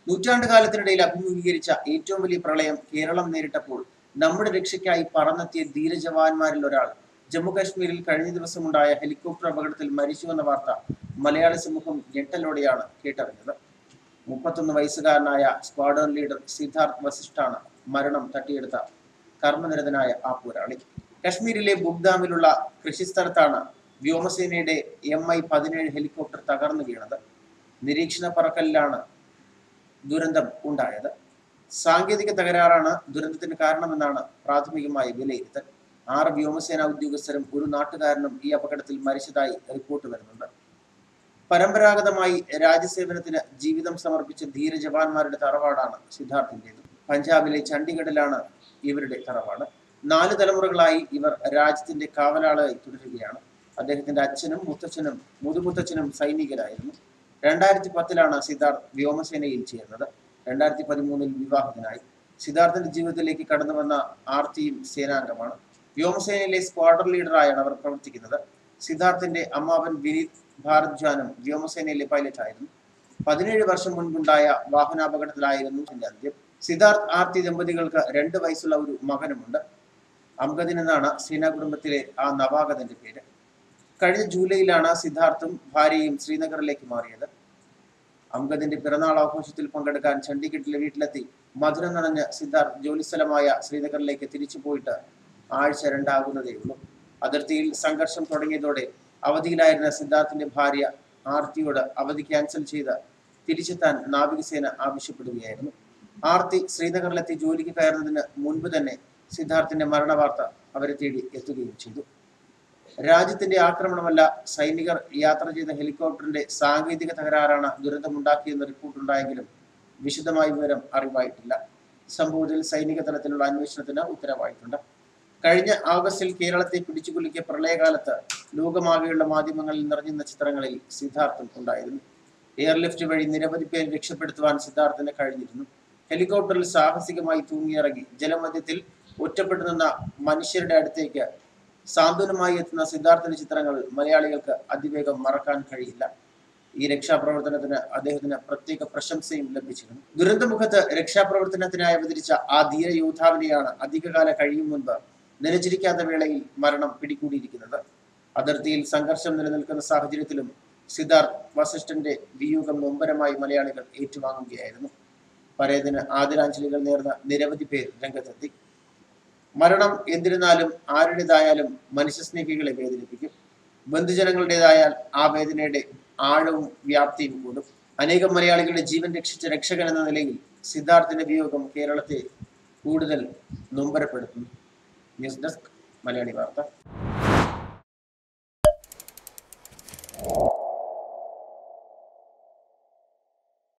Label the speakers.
Speaker 1: നൂറ്റാണ്ടുകാലത്തിനിടയിൽ അഭിമുഖീകരിച്ച ഏറ്റവും വലിയ പ്രളയം കേരളം നേരിട്ടപ്പോൾ നമ്മുടെ രക്ഷയ്ക്കായി പറന്നെത്തിയ ധീരജവാന്മാരിൽ ഒരാൾ ജമ്മുകാശ്മീരിൽ കഴിഞ്ഞ ദിവസമുണ്ടായ ഹെലികോപ്റ്റർ അപകടത്തിൽ മരിച്ചുവെന്ന വാർത്ത മലയാളി സമൂഹം ഞെട്ടലോടെയാണ് കേട്ടറിഞ്ഞത്. 31 വയസ്സുകാരനായ സ്ക്വാഡ്രൺ ലീഡർ സിദ്ധാർത്ഥ് വസിഷ്ഠാണ് മരണം തട്ടിയെടുത്ത കർമ്മനിരതനായ ആ പോരാളി. കശ്മീരിലെ ബുഗ്ദാമിലുള്ള കൃഷിസ്ഥലത്താണ് വ്യോമസേനയുടെ Mi-17 ഹെലികോപ്റ്റർ തകർന്നു വീണത്. നിരീക്ഷണ പറക്കലിലാണ് ദുരന്തം ഉണ്ടായത്. സാങ്കേതിക തകരാറാണ് ദുരന്തത്തിന് കാരണമെന്നാണ് പ്രാഥമികമായ വിലയിരുത്തൽ. 6 വ്യോമസേന ഉദ്യോഗസ്ഥരും ഒരു നാട്ടുകാരനും ഈ അപകടത്തിൽ മരിച്ചതായി റിപ്പോർട്ട് വരുന്നുണ്ട്. പരമ്പരാഗതമായി രാജ്യസേവനത്തിന് ജീവിതം സമർപ്പിച്ച ധീരജവാന്മാരുടെ തറവാടാണ് സിദ്ധാർത്ഥിൻ്റെത്. പഞ്ചാബിലെ ചണ്ഡീഗഡിലാണ് ഇവരുടെ തറവാട്. 4 തലമുറകളായി ഇവർ രാജ്യത്തിന്റെ കാവലാളായി തുടരുകയാണ്. അദ്ദേഹത്തിന്റെ അച്ഛനും മുത്തച്ഛനും മുതുമുത്തച്ഛനും സൈനികരായിരുന്നു. 2010 സിദ്ധാർത്ഥ് വ്യോമസേനയിൽ ചേർന്നത്. 2013 വിവാഹിതനായി. സിദ്ധാർത്ഥിന്റെ ജീവിതത്തിലേക്ക് കടന്നു വന്ന ആർത്തിയും സേനാംഗമാണ്. വ്യോമസേനയിലെ സ്ക്വാഡ്രൺ ലീഡറായാണ് അവർ പ്രവർത്തിക്കുന്നത്. സിദ്ധാർത്ഥിന്റെ അമ്മാവൻ വിനീത് ഭാരദ്വാനും വ്യോമസേനയിലെ പൈലറ്റ് ആയിരുന്നു. 17 വർഷം മുൻപുണ്ടായ വാഹനാപകടത്തിലായിരുന്നു അന്ത്യം. സിദ്ധാർത്ഥ് ആർത്തി ദമ്പതികൾക്ക് 2 വയസ്സുള്ള ഒരു മകനുമുണ്ട്. അംഗദിൻ എന്നാണ് സേനാ കുടുംബത്തിലെ ആ നവാഗതന്റെ പേര്. കഴിഞ്ഞ ജൂലൈയിലാണ് സിദ്ധാർത്ഥും ഭാര്യയും ശ്രീനഗറിലേക്ക് മാറിയത്. അംഗദിന്റെ പിറന്നാൾ ആഘോഷത്തിൽ പങ്കെടുക്കാൻ ചണ്ഡീഗഡിലെ വീട്ടിലെത്തി മധുരം നനഞ്ഞ സിദ്ധാർത്ഥ് ജോലിസ്ഥലമായ ശ്രീനഗറിലേക്ക് തിരിച്ചു പോയിട്ട് ആഴ്ച 2 ആകുന്നതേയുള്ളൂ. അതിർത്തിയിൽ സംഘർഷം തുടങ്ങിയതോടെ അവധിയിലായിരുന്ന സിദ്ധാർത്ഥിന്റെ ഭാര്യ ആർത്തിയോട് അവധി ക്യാൻസൽ ചെയ്ത് തിരിച്ചെത്താൻ നാവികസേന ആവശ്യപ്പെടുകയായിരുന്നു. ആർത്തി ശ്രീനഗറിലെത്തി ജോലിക്ക് കയറുന്നതിന് മുൻപ് തന്നെ സിദ്ധാർത്ഥിന്റെ മരണവാർത്ത അവരെ തേടി എത്തുകയും ചെയ്തു. രാജ്യത്തിന്റെ ആക്രമണമല്ല, സൈനികർ യാത്ര ചെയ്ത ഹെലികോപ്റ്ററിന്റെ സാങ്കേതിക തകരാറാണ് ദുരന്തമുണ്ടാക്കിയെന്ന് റിപ്പോർട്ടുണ്ടായെങ്കിലും വിശദമായ വിവരം അറിവായിട്ടില്ല. സംഭവത്തിൽ സൈനിക തലത്തിലുള്ള അന്വേഷണത്തിന് ഉത്തരവായിട്ടുണ്ട്. കഴിഞ്ഞ ആഗസ്റ്റിൽ കേരളത്തെ പിടിച്ചുകുലുക്കിയ പ്രളയകാലത്ത് ലോകമാകെയുള്ള മാധ്യമങ്ങളിൽ നിറഞ്ഞുന്ന ചിത്രങ്ങളിൽ സിദ്ധാർത്ഥും ഉണ്ടായിരുന്നു. എയർലിഫ്റ്റ് വഴി നിരവധി പേരെ രക്ഷപ്പെടുത്തുവാൻ സിദ്ധാർത്ഥിന് കഴിഞ്ഞിരുന്നു. ഹെലികോപ്റ്ററിൽ സാഹസികമായി തൂങ്ങിയിറങ്ങി ജലമധ്യത്തിൽ ഒറ്റപ്പെട്ടു നിന്ന മനുഷ്യരുടെ അടുത്തേക്ക് സാന്ത്വനമായി എത്തുന്ന സിദ്ധാർത്ഥിന്റെ ചിത്രങ്ങൾ മലയാളികൾക്ക് അതിവേഗം മറക്കാൻ കഴിയില്ല. ഈ രക്ഷാപ്രവർത്തനത്തിന് അദ്ദേഹത്തിന് പ്രത്യേക പ്രശംസയും ലഭിച്ചിരുന്നു. ദുരന്തമുഖത്ത് രക്ഷാപ്രവർത്തനത്തിനായി അവതരിച്ച ആ ധീര യോദ്ധാവിനെയാണ് അധികകാലം കഴിയും മുൻപ് നിലച്ചിരിക്കാത്ത വേളയിൽ മരണം പിടികൂടിയിരിക്കുന്നത്. അതിർത്തിയിൽ സംഘർഷം നിലനിൽക്കുന്ന സാഹചര്യത്തിലും സിദ്ധാർത്ഥ് വസിഷ്ഠന്റെ വിയോഗം നൊമ്പരമായി മലയാളികൾ ഏറ്റുവാങ്ങുകയായിരുന്നു. പരേതിന് ആദരാഞ്ജലികൾ നേർന്ന നിരവധി പേർ രംഗത്തെത്തി. മരണം എന്തിരുന്നാലും ആരുടേതായാലും മനുഷ്യസ്നേഹികളെ വേദനിപ്പിക്കും. ബന്ധുജനങ്ങളുടേതായാൽ ആ വേദനയുടെ ആഴവും വ്യാപ്തിയും കൂടും. അനേകം മലയാളികളുടെ ജീവൻ രക്ഷിച്ച രക്ഷകൻ എന്ന നിലയിൽ സിദ്ധാർത്ഥിന്റെ വിയോഗം കേരളത്തെ കൂടുതൽ നൊമ്പരപ്പെടുത്തുന്നു. ന്യൂസ് ഡെസ്ക് മലയാളി വാർത്ത.